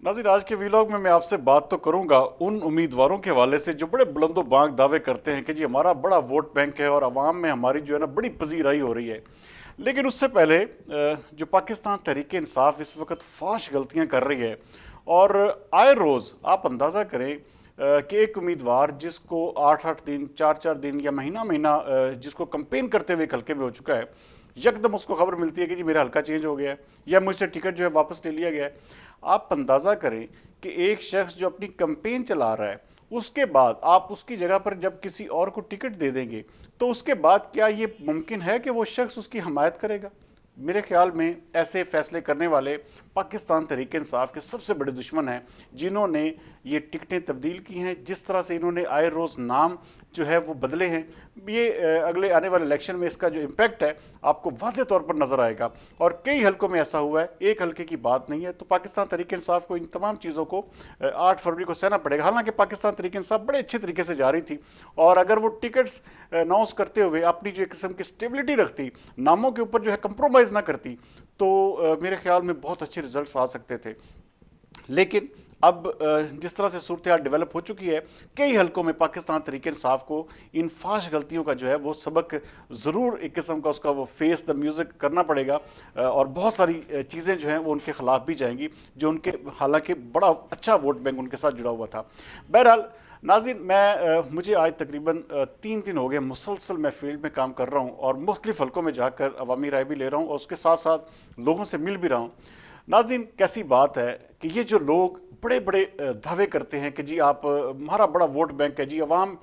नाज़रीन, आज के वीलॉग में मैं आपसे बात तो करूंगा उन उम्मीदवारों के हवाले से जो बड़े बुलंदो बांग दावे करते हैं कि जी हमारा बड़ा वोट बैंक है और आवाम में हमारी जो है ना बड़ी पजीराई हो रही है। लेकिन उससे पहले जो पाकिस्तान तहरीक इंसाफ इस वक्त फाश गलतियां कर रही है और आए रोज़ आप अंदाज़ा करें कि एक उम्मीदवार जिसको 8-8 दिन 4-4 दिन या महीना महीना जिसको कंपेन करते हुए एक हल्के में हो चुका है, यकदम उसको खबर मिलती है कि जी मेरा हल्का चेंज हो गया है या मुझसे टिकट जो है वापस ले लिया गया है। आप अंदाज़ा करें कि एक शख्स जो अपनी कंपेन चला रहा है उसके बाद आप उसकी जगह पर जब किसी और को टिकट दे देंगे तो उसके बाद क्या ये मुमकिन है कि वो शख्स उसकी हमायत करेगा? मेरे ख्याल में ऐसे फैसले करने वाले पाकिस्तान तहरीक इंसाफ के सबसे बड़े दुश्मन हैं, जिन्होंने ये टिकटें तब्दील की हैं, जिस तरह से इन्होंने आए रोज़ नाम जो है वो बदले हैं। ये अगले आने वाले इलेक्शन में इसका जो इम्पैक्ट है आपको वाज़े तौर पर नज़र आएगा और कई हलकों में ऐसा हुआ है, एक हल्के की बात नहीं है। तो पाकिस्तान तहरीक इंसाफ को इन तमाम चीज़ों को 8 फरवरी को सहना पड़ेगा। हालांकि पाकिस्तान तहरीक इंसाफ बड़े अच्छे तरीके से जा रही थी और अगर वो टिकट्स अनाउंस करते हुए अपनी जो एक किस्म की स्टेबिलिटी रखती, नामों के ऊपर जो है कंप्रोमाइज़ ना करती, तो मेरे ख्याल में बहुत अच्छे रिजल्ट्स आ सकते थे। लेकिन अब जिस तरह से सूरत हाल डेवलप हो चुकी है, कई हलकों में पाकिस्तान तहरीक इंसाफ को इन फाश गलतियों का जो है वो सबक ज़रूर एक किस्म का उसका वो फेस द म्यूज़िक करना पड़ेगा और बहुत सारी चीज़ें जो हैं वो उनके ख़िलाफ़ भी जाएंगी, जो उनके हालांकि बड़ा अच्छा वोट बैंक उनके साथ जुड़ा हुआ था। बहरहाल नाज़रीन, मैं मुझे आज तकरीबन 3 दिन हो गए मुसलसल मैं फील्ड में काम कर रहा हूँ और मुख्तलिफ हलकों में जाकर अवामी राय भी ले रहा हूँ और उसके साथ साथ लोगों से मिल भी रहा हूँ। नाज़रीन, कैसी बात है कि ये जो लोग बड़े बड़े दावे करते हैं कि जी आप हमारा बड़ा वोट बैंक है जी अवाम,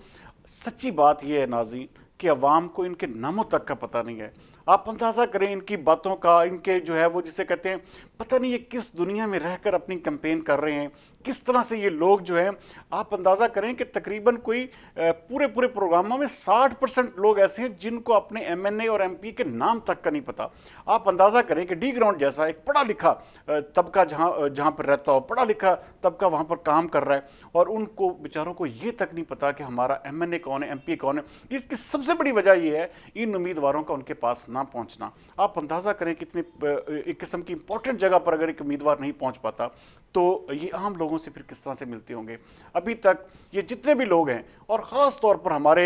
सच्ची बात यह है नाज़रीन कि अवाम को इनके नामों तक का पता नहीं है। आप अंदाज़ा करें इनकी बातों का, इनके जो है वो जिसे कहते हैं पता नहीं ये किस दुनिया में रहकर अपनी कैंपेन कर रहे हैं, किस तरह से ये लोग जो हैं। आप अंदाज़ा करें कि तकरीबन कोई पूरे पूरे प्रोग्रामों में 60% लोग ऐसे हैं जिनको अपने एमएनए और एमपी के नाम तक का नहीं पता। आप अंदाज़ा करें कि डी ग्राउंड जैसा एक पढ़ा लिखा तबका जहाँ जहाँ पर रहता हो, पढ़ा लिखा तबका वहाँ पर काम कर रहा है और उनको बेचारों को ये तक नहीं पता कि हमारा एमएनए कौन है, एमपी कौन है। इसकी सबसे बड़ी वजह यह है इन उम्मीदवारों का उनके पास ना पहुंचना। आप अंदाजा करें कितनी एक किस्म की इंपॉर्टेंट जगह पर अगर एक उम्मीदवार नहीं पहुंच पाता तो ये आम लोगों से फिर किस तरह से मिलते होंगे। अभी तक ये जितने भी लोग हैं और ख़ास तौर पर हमारे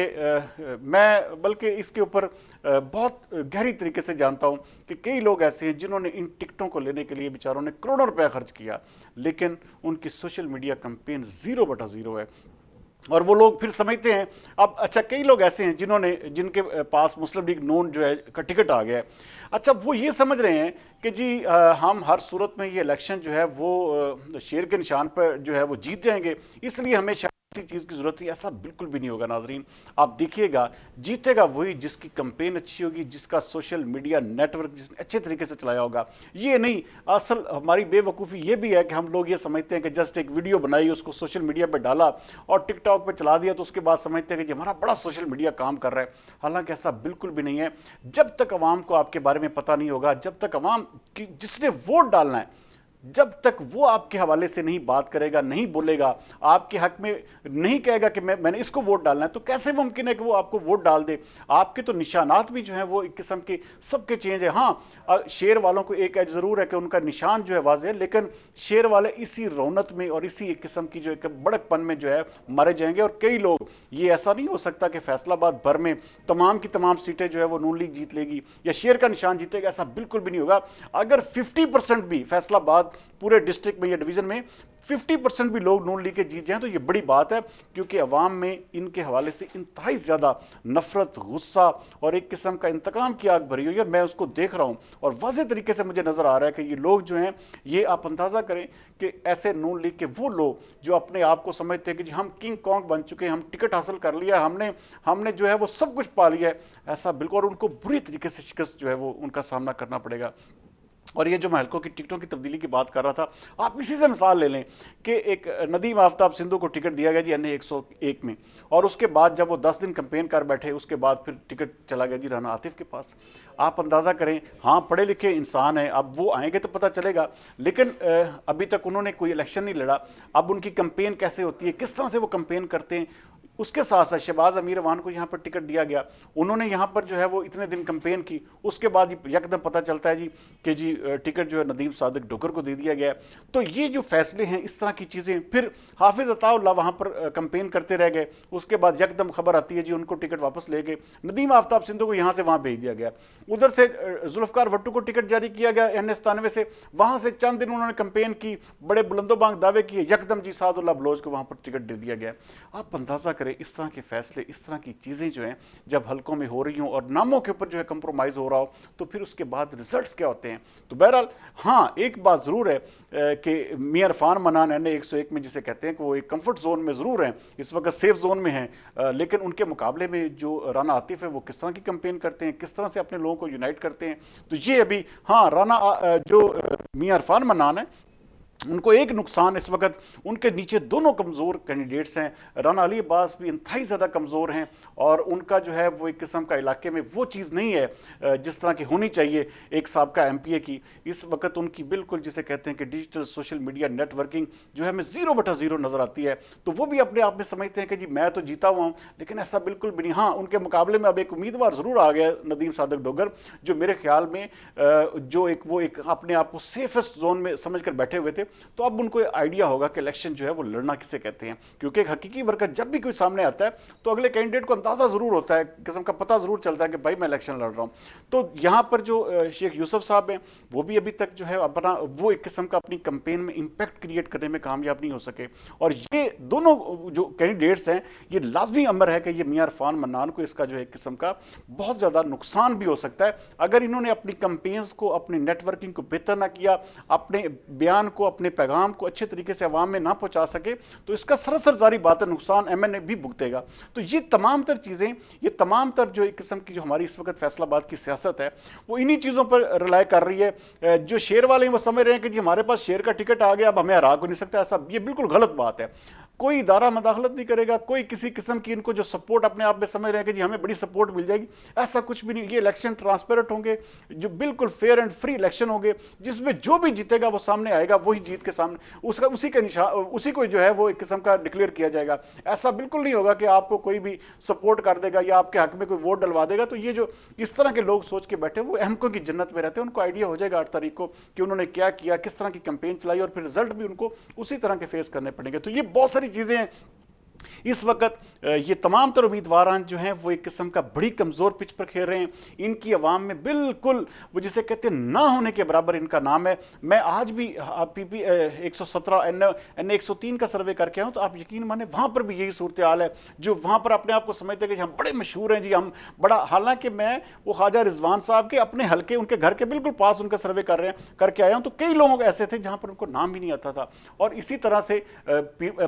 मैं बल्कि इसके ऊपर बहुत गहरी तरीके से जानता हूं कि कई लोग ऐसे हैं जिन्होंने इन टिकटों को लेने के लिए बेचारों ने करोड़ों रुपया खर्च किया, लेकिन उनकी सोशल मीडिया कैंपेन 0/0 है। और वो लोग फिर समझते हैं अब अच्छा, कई लोग ऐसे हैं जिनके पास मुस्लिम लीग नून जो है का टिकट आ गया है। अच्छा, वो ये समझ रहे हैं कि जी हम हर सूरत में ये इलेक्शन जो है वो शेर के निशान पर जो है वो जीत जाएंगे, इसलिए हमें किसी चीज़ की ज़रूरत है। ऐसा बिल्कुल भी नहीं होगा नाजरीन। आप देखिएगा जीतेगा वही जिसकी कंपेन अच्छी होगी, जिसका सोशल मीडिया नेटवर्क जिसने अच्छे तरीके से चलाया होगा। ये नहीं, असल हमारी बेवकूफ़ी ये भी है कि हम लोग ये समझते हैं कि जस्ट एक वीडियो बनाई, उसको सोशल मीडिया पर डाला और टिकटॉक पर चला दिया तो उसके बाद समझते हैं कि हमारा बड़ा सोशल मीडिया काम कर रहा है। हालांकि ऐसा बिल्कुल भी नहीं है। जब तक अवाम को आपके बारे में पता नहीं होगा, जब तक अवाम की जिसने वोट डालना है, जब तक वो आपके हवाले से नहीं बात करेगा, नहीं बोलेगा, आपके हक में नहीं कहेगा कि मैंने इसको वोट डालना है, तो कैसे मुमकिन है कि वो आपको वोट डाल दे? आपके तो निशानात भी जो हैं वो एक किस्म के सबके चेंज है। हाँ, शेर वालों को एक एज ज़रूर है कि उनका निशान जो है वाज़ेह है, लेकिन शेर वाले इसी रौनक में और इसी एक किस्म की जो एक बड़कपन में जो है मारे जाएंगे। और कई लोग, ये ऐसा नहीं हो सकता कि फैसलाबाद भर में तमाम की तमाम सीटें जो है वो नून लीग जीत लेगी या शेर का निशान जीतेगा, ऐसा बिल्कुल भी नहीं होगा। अगर 50% भी फैसलाबाद पूरे डिस्ट्रिक्ट में या डिवीजन में 50% भी लोग नून लीग के जीत जाएं तो ये बड़ी बात है, क्योंकि अवाम में इनके हवाले से इंतहाई ज़्यादा नफरत, गुस्सा और एक किस्म का इंतकाम की आग भरी हुई है। मैं उसको देख रहा हूँ और वाज़ेह तरीके से मुझे नज़र आ रहा है कि ये लोग जो हैं, ये आप अंदाज़ा करें कि ऐसे नून लीग के वो लोग जो अपने आप को समझते हैं कि जी हम किंग कॉन्ग बन चुके हैं, हम टिकट हासिल कर लिया, हमने जो है वो सब कुछ पा लिया है, ऐसा बिल्कुल। और उनको बुरी तरीके से शिकस्त जो है वो उनका सामना करना पड़ेगा। और ये जो मैं हल्कों की टिकटों की तब्दीली की बात कर रहा था, आप इसी से मिसाल ले लें कि एक नदीम आफ्ताब सिंधु को टिकट दिया गया जी NA 101 में, और उसके बाद जब वो 10 दिन कैंपेन कर बैठे, उसके बाद फिर टिकट चला गया जी राना आतिफ के पास। आप अंदाज़ा करें, हाँ पढ़े लिखे इंसान हैं, अब वो आएंगे तो पता चलेगा, लेकिन अभी तक उन्होंने कोई इलेक्शन नहीं लड़ा। अब उनकी कैंपेन कैसे होती है, किस तरह से वो कैंपेन करते हैं, اس کے ساتھ ساتھ شہباز امیر اعوان کو یہاں پر ٹکٹ دیا گیا، انہوں نے یہاں پر جو ہے وہ اتنے دن کمپین کی، اس کے بعد یکدم پتہ چلتا ہے جی کہ جی ٹکٹ جو ہے ندیم صادق ڈوگر کو دے دیا گیا ہے۔ تو یہ جو فیصلے ہیں، اس طرح کی چیزیں، پھر حافظ عطا اللہ وہاں پر کمپین کرتے رہ گئے، اس کے بعد یکدم خبر آتی ہے جی ان کو ٹکٹ واپس لے گئے، ندیم آفتاب سندھو کو یہاں سے وہاں بھیج دیا گیا، ادھر سے ذوالفقار بھٹو کو ٹکٹ جاری کیا گیا NS 97 سے، وہاں سے چند دن انہوں نے کمپین کی، بڑے بلند و بانگ دعوے کیے، یکدم جی سعد اللہ بلوچ کو وہاں پر ٹکٹ دے دیا گیا۔ آپ اندازہ کریں اس طرح کے فیصلے، اس طرح کی چیزیں جو ہیں جب حلقوں میں ہو رہی ہوں اور ناموں کے اوپر جو ہے کمپرومائز ہو رہا ہو، تو پھر اس کے بعد ریزلٹس کیا ہوتے ہیں۔ تو بہرحال ہاں ایک بات ضرور ہے کہ میاں عرفان منان NA 101 میں جسے کہتے ہیں کہ وہ ایک کمفرٹ زون میں ضرور ہیں، اس وقت سیف زون میں ہیں، لیکن ان کے مقابلے میں جو رانا عاطف ہے وہ کس طرح کی کمپین کرتے ہیں، کس طرح سے اپنے لوگوں کو یونائٹ کرتے ہیں۔ تو یہ ابھی ہاں رانا جو میاں عرفان منان ہے ان کو ایک نقصان اس وقت، ان کے نیچے دونوں کمزور کینڈیڈیٹس ہیں، رانا علی عباس بھی انتہائی زیادہ کمزور ہیں، اور ان کا جو ہے وہ ایک قسم کا علاقے میں وہ چیز نہیں ہے جس طرح کی ہونی چاہیے ایک سابقہ MP کی۔ اس وقت ان کی بالکل جسے کہتے ہیں کہ digital social media networking جو ہے ہمیں 0/0 نظر آتی ہے، تو وہ بھی اپنے آپ میں سمجھتے ہیں کہ جی میں تو جیتا ہوا ہوں، لیکن ایسا بالکل بھی نہیں۔ ہاں ان کے مقابلے میں اب ایک امیدوار ضرور آ گیا ندیم صادق ڈوگر، جو میرے خیال میں جو وہ ایک اپنے آپ کو سیفسٹ زون میں سمجھ کر بیٹھے ہوئے تھے، تو اب ان کو آئیڈیا ہوگا کہ الیکشن جو ہے وہ لڑنا کسے کہتے ہیں، کیونکہ ایک حقیقی ورکر جب بھی کوئی سامنے آتا ہے تو اگلے کینڈیڈیٹ کو اندازہ ضرور ہوتا ہے، قسم کا پتہ ضرور چلتا ہے کہ بھائی میں الیکشن لڑ رہا ہوں۔ تو یہاں پر جو شیخ یوسف صاحب ہیں وہ بھی ابھی تک جو ہے اپنا وہ ایک قسم کا اپنی کمپین میں امپیکٹ کریٹ کرنے میں کامیاب نہیں ہو سکے، اور یہ دونوں جو کینڈیڈیٹس ہیں یہ لازمی امر ہے کہ یہ میاں عرفان منان کو اس کا جو ہے ایک قسم کا بہت زیادہ نقصان بھی ہو سکتا ہے اگر انہوں نے اپنی کمپینز کو، اپنی نیٹ ورکنگ کو بہتر نہ کیا، اپنے بیان کو، اپنے پیغام کو اچھے طریقے سے عوام میں نہ پہنچا سکے، تو اس کا سراسر ظاہری بات ہے نقصان MNA بھی بھگتے گا۔ تو یہ تمام تر چیزیں، یہ تمام تر جو ایک قسم کی جو ہماری اس وقت فیصلہ آباد کی سیاست ہے وہ انہی چیزوں پر رلائے کر رہی ہے۔ جو شیر والے ہیں وہ سمجھ رہے ہیں کہ جی ہمارے پاس شیر کا ٹکٹ آ گیا، اب ہمیں ہرا کو نہیں سکتا، ایسا یہ بالکل غلط بات ہے۔ کوئی ادارہ مداخلت نہیں کرے گا، کوئی کسی قسم کی ان کو جو سپورٹ اپنے آپ میں سمجھ رہے ہیں کہ جی ہمیں بڑی سپورٹ مل جائے گی، ایسا کچھ بھی نہیں۔ یہ الیکشن ٹرانسپیرنٹ ہوں گے، جو بالکل فیئر اینڈ فری الیکشن ہوں گے، جس میں جو بھی جیتے گا وہ سامنے آئے گا، وہی جیت کے سامنے اسی کو جو ہے وہ ایک قسم کا ڈکلیئر کیا جائے گا۔ ایسا بالکل نہیں ہوگا کہ آپ کو کوئی بھی سپورٹ کر دے گا یا آپ کے حق میں کوئی ووٹ ڈلوا دے گا۔ تو یہ جو اس طرح کے لوگ سوچ کے بیٹھے وہ احمقوں کی جنت میں رہتے ہیں، ان کو آئیڈیا ہو جائے گا 8 تاریخ کو کہ انہوں نے کیا کیا، کس طرح کی کمپین چلائی، اور پھر رزلٹ بھی ان کو اسی طرح کے فیس کرنے پڑیں گے۔ تو یہ بہت ساری چیزیں ہیں اس وقت، یہ تمام تر امیدواران جو ہیں وہ ایک قسم کا بڑی کمزور پچ پر کھیل رہے ہیں، ان کی عوام میں بالکل وہ جسے کہتے ہیں نہ ہونے کے برابر ان کا نام ہے۔ میں آج بھی PP 117 NA 103 کا سروے کر کے آؤں تو آپ یقین مانیں وہاں پر بھی یہی صورتحال ہے، جو وہاں پر اپنے آپ کو سمجھتے ہیں کہ ہم بڑے مشہور ہیں جی، ہم بڑا، حالانکہ میں وہ خواجہ رضوان صاحب کے اپنے حلقے ان کے گھر کے بالکل پاس ان کا سروے کر کے آیا ہوں، تو کئی لوگوں ایسے تھے جہاں پر ان کو نام بھی نہیں آتا تھا۔ اور اسی طرح سے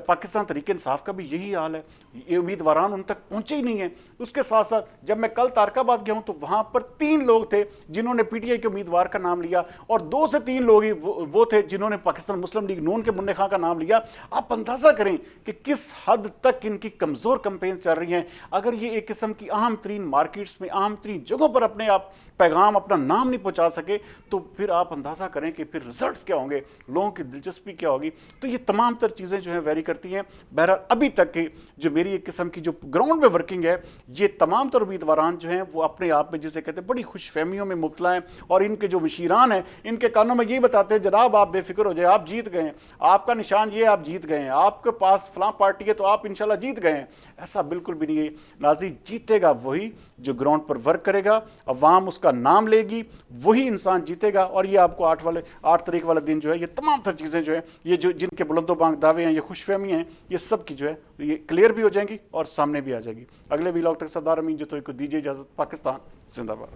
پاکستان تحریک انصاف کا بھی یہی حال ہے، یہ امیدواران ان تک پہنچے ہی نہیں ہیں۔ اس کے ساتھ ساتھ جب میں کل تارک آباد گیا ہوں تو وہاں پر 3 لوگ تھے جنہوں نے PTI کے امیدوار کا نام لیا، اور 2 سے 3 لوگ ہی وہ تھے جنہوں نے پاکستان مسلم لیگ نون کے منع خان کا نام لیا۔ آپ اندازہ کریں کہ کس حد تک ان کی کمزور کمپین چل رہی ہیں۔ اگر یہ ایک قسم کی اہم ترین مارکیٹس میں، اہم ترین جگہوں پر اپنے آپ پیغام، اپنا نام نہیں پہنچا سکے، تو پھر آپ اندازہ کریں کہ پھر رزلٹس کیا ہوں گے، لوگوں کی دلچسپی کیا ہوگی۔ تو یہ تمام تر چیزیں جو ہیں ویری کرتی ہیں۔ بہرحال ابھی تک کی جو میری ایک قسم کی جو گراؤنڈ میں ورکنگ ہے، یہ تمام تر امیدواران جو ہیں وہ اپنے آپ میں جسے کہتے ہیں بڑی خوش فہمیوں میں مبتلا ہیں، اور ان کے جو مشیران ہیں ان کے کانوں میں یہی بتاتے ہیں جناب آپ بے فکر ہو جائے، آپ جیت گئے ہیں، آپ کا نشان یہ ہے، آپ جیت گئے ہیں، آپ کے پاس فلاں پارٹی ہے تو آپ انشاءاللہ جیت گئے ہیں۔ ایسا بالکل بھی نہیں ہے ناظرین، جیتے گا وہی جو گراؤنڈ پر ورک کرے گا، عوام اس کا نام لے گی، وہی انسان جیتے گا۔ اور یہ آپ کو 8 تاریخ والے دن جو ہے یہ تمام تر چیزیں جو ہیں، یہ جو جن کے بلند و بانگ دعوے ہیں، یہ خوش فہمی ہیں، یہ سب کی جو ہے یہ کلیئر بھی ہو جائیں گی اور سامنے بھی آ جائے گی۔ اگلے ویلاگ تک سردار امین جتوئی کو دیجیے اجازت۔ پاکستان زندہ باد۔